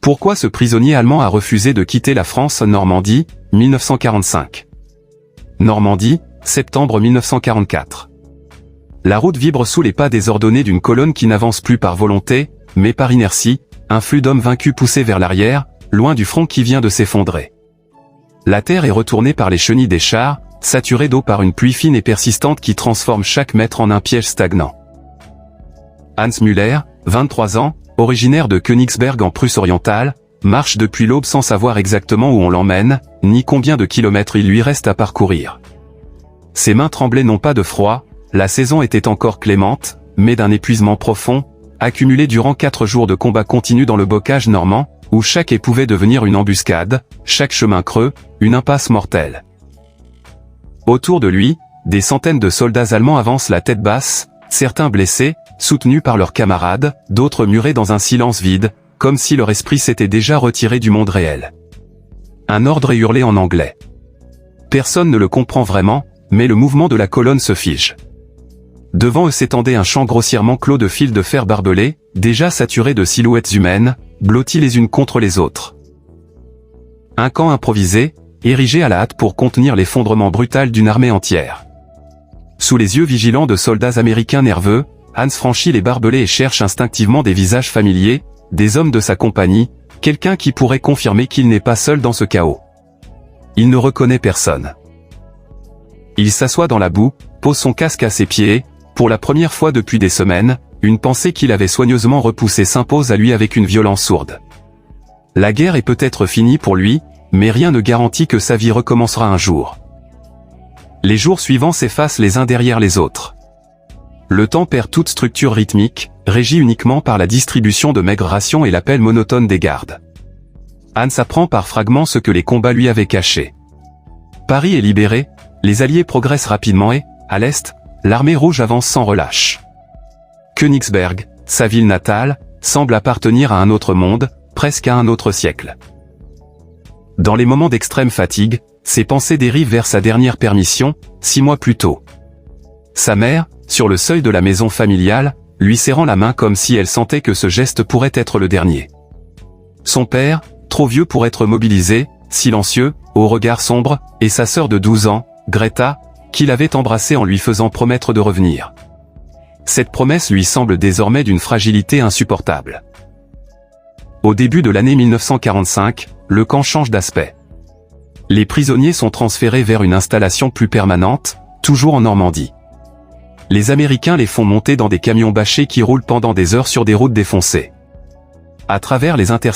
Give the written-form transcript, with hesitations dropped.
Pourquoi ce prisonnier allemand a refusé de quitter la France? Normandie, 1945. Normandie, septembre 1944. La route vibre sous les pas désordonnés d'une colonne qui n'avance plus par volonté, mais par inertie, un flux d'hommes vaincus poussés vers l'arrière, loin du front qui vient de s'effondrer. La terre est retournée par les chenilles des chars, saturée d'eau par une pluie fine et persistante qui transforme chaque mètre en un piège stagnant. Hans Müller, 23 ans, originaire de Königsberg en Prusse orientale, marche depuis l'aube sans savoir exactement où on l'emmène, ni combien de kilomètres il lui reste à parcourir. Ses mains tremblaient non pas de froid, la saison était encore clémente, mais d'un épuisement profond, accumulé durant 4 jours de combats continus dans le bocage normand, où chaque épée pouvait devenir une embuscade, chaque chemin creux, une impasse mortelle. Autour de lui, des centaines de soldats allemands avancent la tête basse, certains blessés, soutenus par leurs camarades, d'autres murés dans un silence vide, comme si leur esprit s'était déjà retiré du monde réel. Un ordre est hurlé en anglais. Personne ne le comprend vraiment, mais le mouvement de la colonne se fige. Devant eux s'étendait un champ grossièrement clos de fils de fer barbelés, déjà saturés de silhouettes humaines, blottis les unes contre les autres. Un camp improvisé, érigé à la hâte pour contenir l'effondrement brutal d'une armée entière. Sous les yeux vigilants de soldats américains nerveux, Hans franchit les barbelés et cherche instinctivement des visages familiers, des hommes de sa compagnie, quelqu'un qui pourrait confirmer qu'il n'est pas seul dans ce chaos. Il ne reconnaît personne. Il s'assoit dans la boue, pose son casque à ses pieds et, pour la première fois depuis des semaines, une pensée qu'il avait soigneusement repoussée s'impose à lui avec une violence sourde. La guerre est peut-être finie pour lui, mais rien ne garantit que sa vie recommencera un jour. Les jours suivants s'effacent les uns derrière les autres. Le temps perd toute structure rythmique, régie uniquement par la distribution de maigres rations et l'appel monotone des gardes. Hans apprend par fragments ce que les combats lui avaient caché. Paris est libéré, les Alliés progressent rapidement et, à l'est, l'armée rouge avance sans relâche. Königsberg, sa ville natale, semble appartenir à un autre monde, presque à un autre siècle. Dans les moments d'extrême fatigue, ses pensées dérivent vers sa dernière permission, 6 mois plus tôt. Sa mère, sur le seuil de la maison familiale, lui serrant la main comme si elle sentait que ce geste pourrait être le dernier. Son père, trop vieux pour être mobilisé, silencieux, au regard sombre, et sa sœur de 12 ans, Greta, qu'il avait embrassée en lui faisant promettre de revenir. Cette promesse lui semble désormais d'une fragilité insupportable. Au début de l'année 1945, le camp change d'aspect. Les prisonniers sont transférés vers une installation plus permanente, toujours en Normandie. Les Américains les font monter dans des camions bâchés qui roulent pendant des heures sur des routes défoncées. À travers les interstices